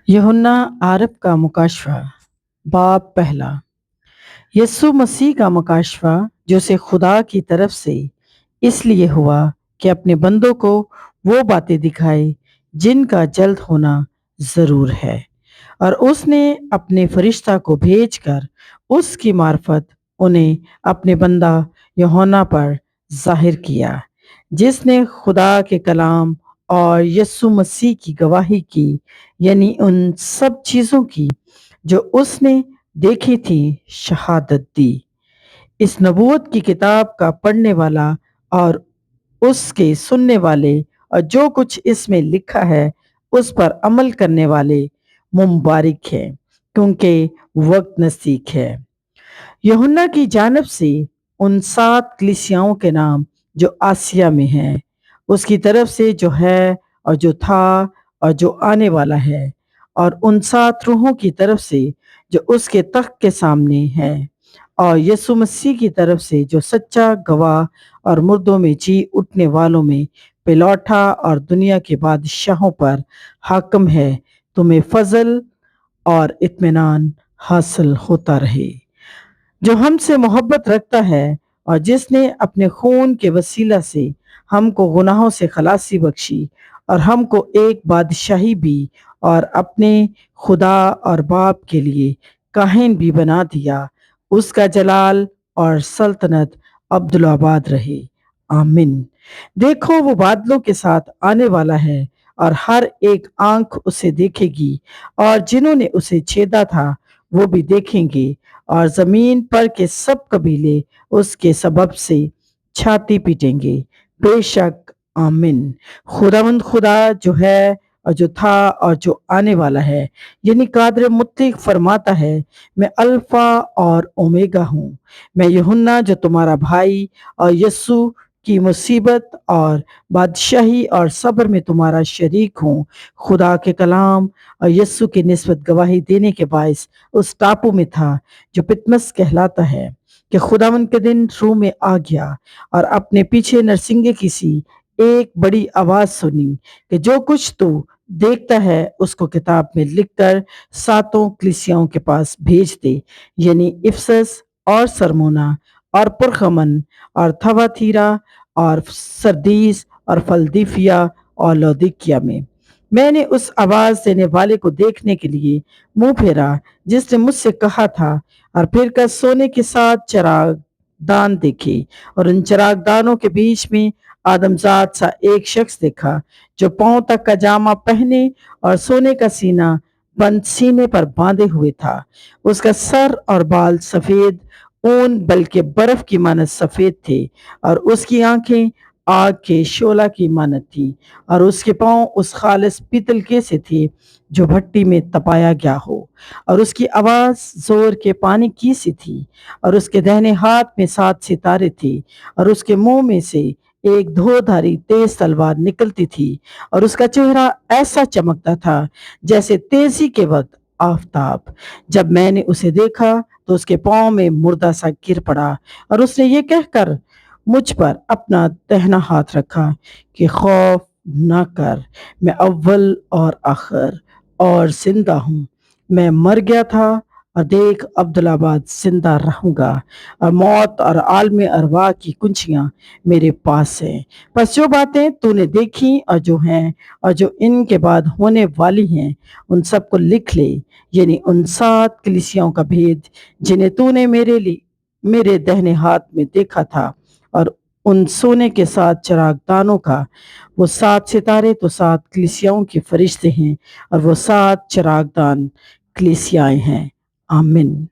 यूहन्ना आरब का मुकाशवा बाब पहला। यस्सु मसीह का मुकाशवा जो से खुदा की तरफ से इसलिए हुआ कि अपने बंदों को वो बातें दिखाए जिनका जल्द होना जरूर है, और उसने अपने फरिश्ता को भेजकर उसकी मार्फत उन्हें अपने बंदा यूहन्ना पर जाहिर किया, जिसने खुदा के कलाम और यस्सु मसीह की गवाही की, यानी उन सब चीज़ों की जो उसने देखी थी, शहादत दी। इस नबूवत की किताब का पढ़ने वाला और उसके सुनने वाले और जो कुछ इसमें लिखा है उस पर अमल करने वाले मुबारक है, क्योंकि वक्त नज़दीक है। यूहन्ना की जानब से उन 7 कलीसियाओं के नाम जो आसिया में हैं, उसकी तरफ से जो है और जो था और जो आने वाला है, और उन 7 रूहों की तरफ से जो उसके तख्त के सामने है, और यीशु मसीह की तरफ से जो सच्चा गवाह और मुर्दों में जी उठने वालों में पिलौठा और दुनिया के बादशाहों पर हाकिम है, तुम्हें फजल और इत्मीनान हासिल होता रहे। जो हमसे मोहब्बत रखता है और जिसने अपने खून के वसीला से हमको गुनाहों से खलासी बख्शी और हमको एक बादशाही भी और अपने खुदा और बाप के लिए काहिन भी बना दिया, उसका जलाल और सल्तनत अब्दुलाबाद रहे। आमीन। देखो, वो बादलों के साथ आने वाला है, और हर एक आंख उसे देखेगी, और जिन्होंने उसे छेदा था वो भी देखेंगे, और जमीन पर के सब कबीले उसके सबब से छाती पीटेंगे। बेशक। आमीन। खुदावंद खुदा जो है और जो था और जो आने वाला है, यानी कादर मुत्तलिक फरमाता है, मैं अल्फा और ओमेगा हूँ। मैं यूहन्ना जो तुम्हारा भाई और यस्सु की मुसीबत और बादशाही और सब्र में तुम्हारा शरीक हूँ, खुदा के कलाम और यस्सु की निस्बत गवाही देने के बायस उस टापू में था जो पितमस कहलाता है, कि खुदावन के दिन रूह में आ गया, और अपने पीछे नरसिंगे की सी एक बड़ी आवाज सुनी कि जो कुछ तू देखता है उसको किताब में लिखकर 7 कलीसियाओं के पास भेज दे, यानी इफसस और सरमोना और पुरखमन और थवाथीरा और सरदीस और फलदीफिया और लौदीकिया में। मैंने उस आवाज देने वाले को देखने के लिए मुंह फेरा जिसने मुझसे कहा था, और फिर कर सोने के साथ चिराग दान देखे, और उन चिराग दानों के बीच में आदमजात सा एक शख्स देखा, जो पांव तक का जामा पहने और सोने का सीना बंद सीने पर बांधे हुए था। उसका सर और बाल सफेद ऊन बल्कि बर्फ की मानत सफेद थे, और उसकी आंखें आग के शोला की मानत थी, और उसके पांव उस खालिस पीतल के से थे जो भट्टी में तपाया गया हो, और उसकी आवाज जोर के पानी की सी थी, और उसके दाहिने हाथ में 7 सितारे थे, और उसके मुंह में से एक धोधारी तेज तलवार निकलती थी, और उसका चेहरा ऐसा चमकता था जैसे तेजी के वक्त आफताब। जब मैंने उसे देखा तो उसके पांव में मुर्दा सा गिर पड़ा, और उसने ये कहकर मुझ पर अपना दाहिना हाथ रखा कि खौफ न कर, मैं अव्वल और आखिर और जिंदा हूँ। मैं मर गया था, और देख अब्दुलाबाद जिंदा रहूंगा, और मौत और आलम अरवाह की कुंजियां मेरे पास हैं। बस जो बातें तूने देखी और जो हैं और जो इनके बाद होने वाली हैं, उन सबको लिख ले, यानी उन 7 कलीसियाओं का भेद जिन्हें तूने मेरे दाहिने हाथ में देखा था, और उन सोने के 7 चिरागदानों का। वो 7 सितारे तो 7 कलीसियाओं के फरिश्ते हैं, और वो 7 चिरागदान कलीसियाएं हैं। आमीन।